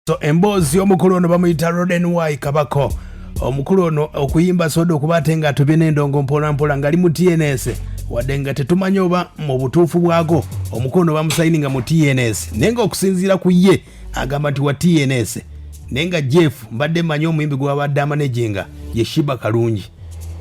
So embozi omukulu ono bamuyita NY Kabako. Omukulu ono okuyimba sodo okubate nga atubye n'endongo mpola mpola ngali mu TNS wadde nga tetumanyi oba mu butuufu bwago omukulu ono bamusayininga mu TNS nenga okusinziira ku ye agamba nti wa TNS nenga Jeff mbadde manyi omuyimbi gwe wabadde amanejenga ye Sheebah kalungi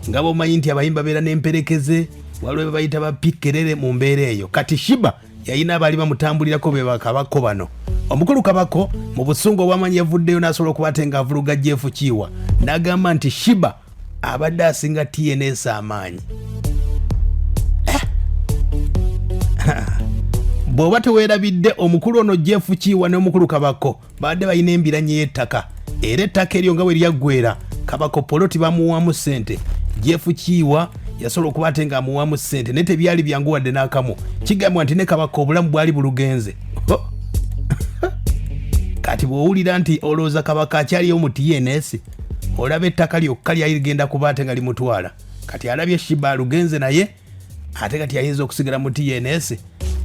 nga bomanyi nti abayimba beera n'emperekeze waliwo bayita bapikkerere mu mbeera eyo kati Sheebah yayina abali bamutambulirako be bakabako bano omukulu Kabako mu busungu obwamanyi yavuddeyo n'asobola okubate nga avuluga Jeff Kiwa n'agamba nti Sheebah abadde asinga TNS amaanyi bw'oba teweerabidde omukulu ono Jeff Kiwa n'omukulu Kabako badde balina embiranye y'ettaka era ettaka eryo nga bwe lyaggwera Kabako poloti bamuwaamu ssente Jeff Kiwa yasobola okubate nga amuwaamu ssente naye tebyali byangu wadde n'akamu kigambwa nti ne Kabako obulamu bwali bulugenze kati bw'owulira nti olowooza Kabako akyaliyo mu TNS olaba ettaka lyokka lyayigenda kubate nga limutwala kati alabye Sheebah lugenze naye ate kati ayinza okusigala mu TNS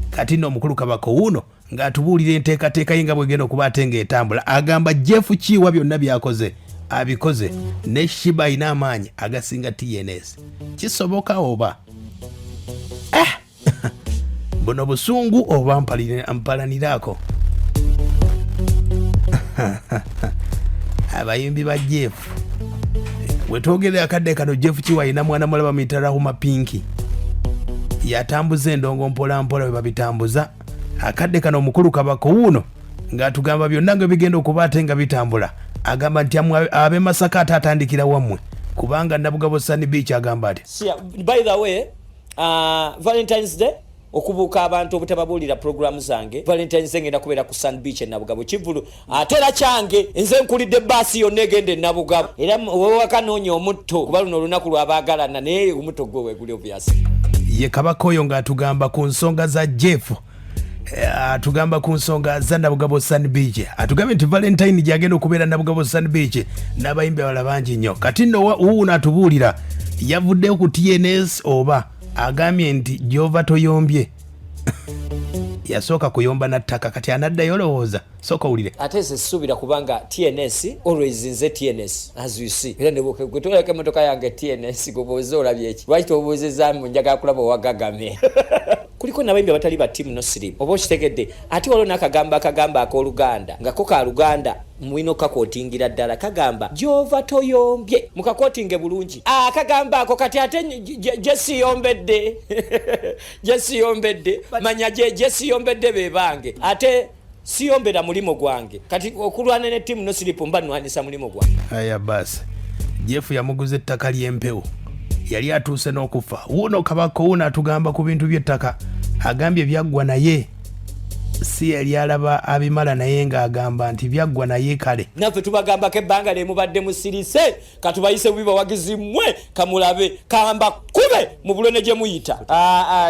kati nno omukulu Kabako wuno ng'atubuulira enteekateeka ye nga bwegenda okubate nga etambula agamba Jeff Kiwa byonna byakoze abikoze ne Sheebah ayina amaanyi agasinga TNS kisoboka oba buno busungu oba mpalanirako abayimbi ba Jeff wetwogerera akadde kano Jeff Kiwa ayina mwana mulaba bamuyita Rahuma Pinki yatambuza endongo mpola mpola bwe babitambuza akadde kano omukulu Kabako wuno ng'atugamba byonna nga bigenda okubate nga bitambula agamba nti abe Masaka atatandikira wammwe kubanga Nabugabo Sunny Beach agamba ati by the way Valentine's Day okubuka abantu obutababuulira programu zange Valentine's Day ngenda kubeera ku Sunny Beach Nabugabo Kivulu atera kyange nze nkulidde baasi yonna egende Nabugabo era wakanoonya omutto kuba luno olunaku lwabaagalana naye omutto gwe weeguli obvious ye Kabako oyo ng'atugamba ku nsonga za Jeff atugamba ku nsonga za Nabugabo Sunny Beach atugambye nti Valentine gyagenda okubeera Nabugabo Sunny Beach n'abayimbi abala bangi nnyo kati nno wuuno atubuulira yavuddeyo ku TNS oba agambye nti gy'ova toyombye yasooka kuyomba na ttaka kati anaddayo olowooza sooka owulire ate se ssuubira kubanga TNS always nze TNS as you see era nebwetoleka emmotoka yange TNS goboze olabye eki lwaki tobuuzezaamu njagala kulaba owagagame kuliko nabayimbi abatali ba timu no slim oba okitegedde ate waliwo n'akagamba ak'Oluganda nga ko ka Luganda mwino kakootingira ddala kagamba gy'ova toyombye mukakootinge bulungi akagamba ako kati ate gyesiyombedde gyesiyombedde manya gyesiyombedde be bange ate siyombera mulimo gwange kati okulwana ne timu no slipo mba nwanisa mulimo gwange aya basi Jeff yamuguza ettaka ly'empewo yali atuuse n'okufa wuno Kabako wuno atugamba ku bintu by'ettaka agambye byaggwa naye si yali alaba abimala naye ng'agamba nti byaggwa naye kale naffe tubagambako ebbanga lyemubadde musirise katubayise bubi bawagizimwe kamulabe kamba kube mu bulone gye muyita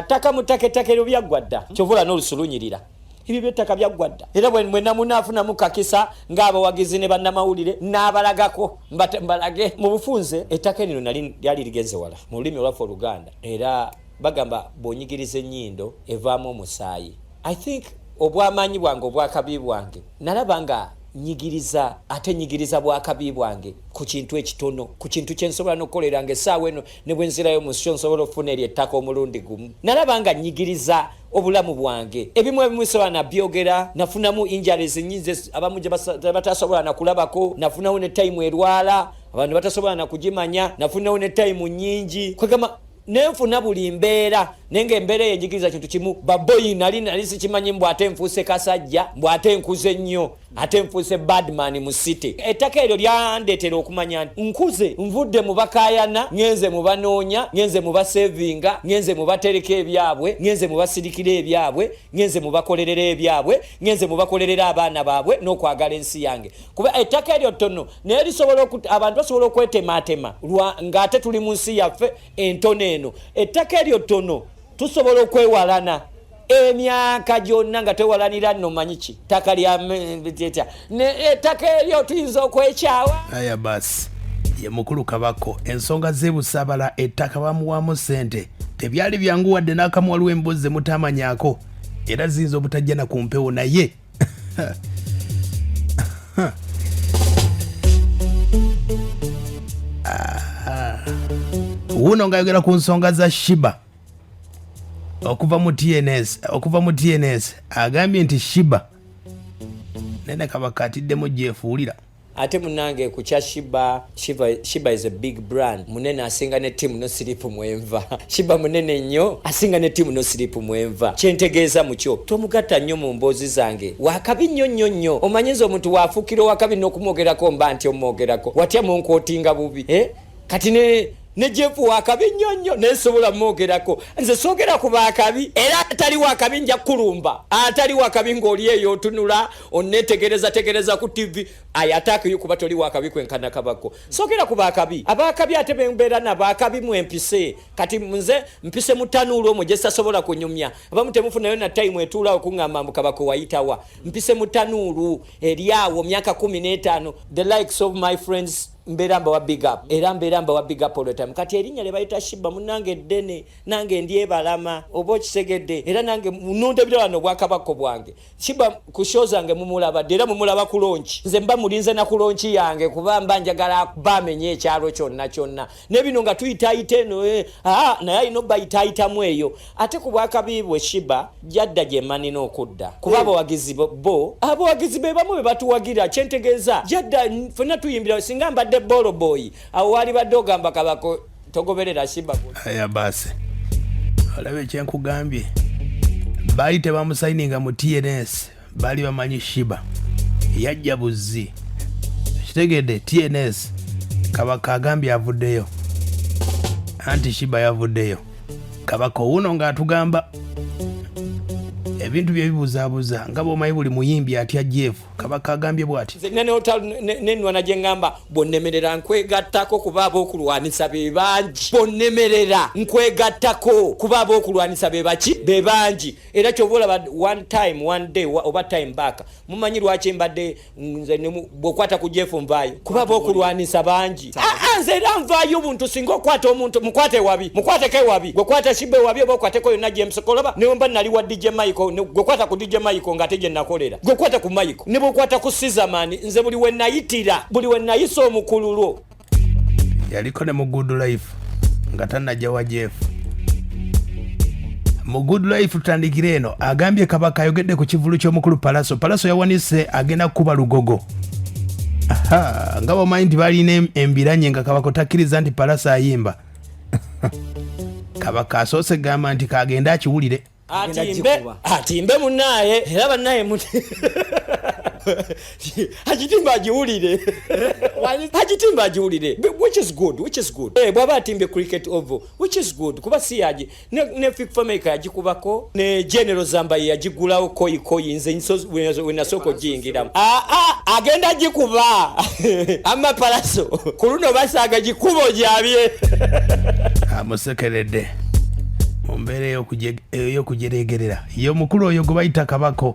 ttaka mu ttaka ettaka eryo byaggwa dda kyovula n'olusulunyirira ebyo by'ettaka byaggwa dda era bwe namunaafunamu kakisa ng'abawagizi ne bannamawulire n'abalagako mbalage mu bufunze ettaka lino lyali ligenze wala mu lulimi olwaffe Oluganda era bagamba bw'onyigiriza ennyindo evaamu omusaayi I think obwamaanyi bwange obwakabi bwange nalaba nga nyigiriza ate nyigiriza bwakabi bwange ku kintu ekitono ku kintu kye nsobola n'okukoleranga essaawa eno ne bwe nzirayo mu sityo nsobola okufuna eryo ettaka omulundi gumu nalaba nga nyigiriza obulamu bwange ebimu sobola nabyogera nafunamu injuries nnyingi abamu gye batasobola nakulabako nafunawo ne time erwala abantu batasobola nakugimanya nafunawo ne time nnyingi kwegamba nenfuna buli mbeera nenge embeera yenjigiriza kintu kimu baboyi nali sikimanyi mbw ate nfuuse kasajja mbw ate nkuze nnyo ate nfuuse badman mu city ettaka eryo lyandeetera okumanya nti nkuze nvudde mu bakaayana ngenze mu banoonya ngenze mu basevinga ngenze mu batereka ebyabwe ngenze mu basirikira ebyabwe ngenze mu bakolerera ebyabwe ngenze mu bakolerera abaana baabwe n'okwagala ensi yange kuba ettaka eryo ttono naye lisobola abantu basobola okwetemaatema ng'ate tuli mu nsi yaffe entono eno ettaka eryo ttono tusobola okwewalana emyaka gyonna nga twewalanira nno manyi ki ttaka lya ettaka eryo tuyinza okwekyawa aya basi ye mukulu Kabako ensonga z'ebusaabala ettaka bamuwaamu ssente tebyali byangu wadde n'akamu waliwo emboozi ze mutamanyako era ziyinza obutajja na ku mpewo naye Uno ngayogera ku nsonga za Sheebah okuva mu TNS agambye nti Sheebah nene Kabaka atiddemu gyefuulira ate munange ku kya Sheebah is a big brand munene asinga ne timu no siripu mwenva Sheebah munene nnyo asinga ne timu no siripu mwenva kyentegeeza mukyo tomugatta nnyo mu mboozi zange wakabi nnyo omanyiza omuntu wafuukira wakabi n'okumwogerako mba nti omwogerako watya munkootinga bubi kati ne Jeff wakabi nnyo nesobola mwogerako nze soogera ku bakabi era atali wakabi nja kulumba atali wakabi ng'oli eyo otunula onnetegereza ku TV ayataka yo kuba toli wakabi kwenkana Kabako soogera ku bakabi abakabi ate bembeera n'abakabi mwempise kati nze mpise mutanuulo omwo gye sasobola kunyumya abamu temufunayo na time etuulawo kuŋŋamba mbu Kabako wayitawa mpise mutanuulu eri awo myaka 15 the likes of my friends mberamba wa big up era mberamba wa big up all the time kati erinnya lebayita Sheebah munange ddene nange ndyebalama oba okisegedde era nange munonde birano bwakabako bwange Sheebah ku show zange mumulabadde era mumulaba ku launch nze mba mulinze na ku launch yange kuba mba njagala bamenye ekyalo kyonna nebino nga tuyitaayita eno naye alina bayitaayitamu eyo ate ku bwakabibwe Sheebah jadda gye manina okudda kuba abawagizi abawagizi be bamu be batuwagira kyentegeeza jadda fena tuyimbira singa mbadde bolo boy awo wali badde ogamba Kabako togoberera Sheebah aya basi olabe kyenkugambye baali tebamusayininga mu TNS baali bamanyi Sheebah yajja buzzi kitegedde TNS Kabaka agambye avudeyo anti Sheebah yavuddeyo Kabaka wuno ng'atugamba ebintu bye bibuzaabuza nga bw'omanyi buli muyimbi atya Jeff Kabaka agambye bw'ati nenwana gye ngamba bonnemerera nkwegattako kuba ab'okulwanisa be bangi bonnemerera nkwegattako kuba ab'okulwanisa be bangi era kyova olaba one day oba time back mumanyi lwaki mbadde nze bw'okwata ku Jeff nvaayo kuba ab'okulwanisa bangi nze era nvaayo buntu singa okwata omuntu mukwateko ewabi gwekwata Sheebah ewabi oba okwateko yonna James kolaba newe mba nali wa DJ Michael gwekwata ku DJ Michael ng'ate gye nakolera gwekwata ku Michael ne bwekwata ku Sizamani nze buli we nayitira buli we nayisa omukululo yaliko ne mu Good Life nga tannajja wa Jeff mu Good Life tutandikire eno agambye Kabaka ayogedde ku kivulu ky'omukulu Palaso yawanise agenda kuba lugogo nga bw'omanyi nti balina embiranye nga Kabaka takkiriza nti Palaso ayimba Kabaka asoose gamba nti kagenda akiwulire atimbe munaye era banaye agitimba agiwulire which is good bwaba atimbe cricket oval which is good kuba si yaji ne FIFA maker yagikubako ne General Zamba yagigulawo koyi nze wenasoko jingiramu agenda gikuba ama Palaso kuluno basaga gikubo jabye amusekeredde mumbere yokujeregerera yo mukulu oyo gwe bayita Kabako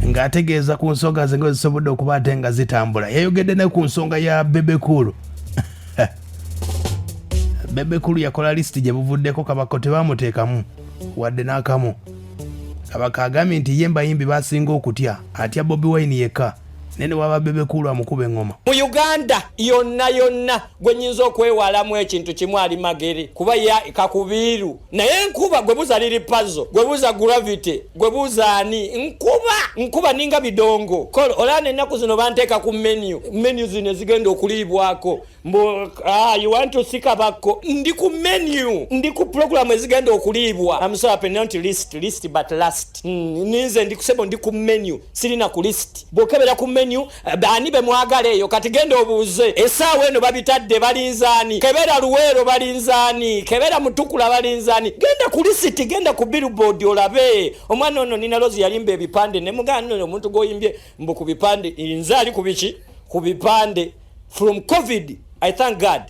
ng'ategeeza ku nsonga ze zisobodde okuba ate nga zitambula yayogedde ne ku nsonga ya bebekulu bebekulu yakola lisiti gye buvuddeko Kabaka tebamuteekamu wadde n'akamu Kabaka agambye nti ye mbayimbi basinga okutya atya Bobi Wine yekka nene waba bebekulu amukuba engoma mu Uganda yonna gwe nyinza okwewalamu ekintu kimu ali magere kuba ya kakubiru naye nkuba gwe buza liri puzzle gwe buza gravity gwe buza ani nkuba ninga bidongo kolo olane ennaku zino banteeka ku menu zino zigenda okulibwako you want to see Kabako ndi ku menu ndi ku program ezigenda okulibwa I'm so happy not list but last ninze ndi kusebo ndi ku menu sirina ku list bokebera ku menu bani be mwagala eyo kati genda obuuze esaawa eno babitadde balinzaani kebera luweero balinzaani kebera mutukula balinzaani genda ku list genda ku billboard olabe omwana ono nina lozi yalimba ebipande ne mugano omuntu goyimbye mbu ku bipande nzaali ku biki ku bipande from COVID I thank God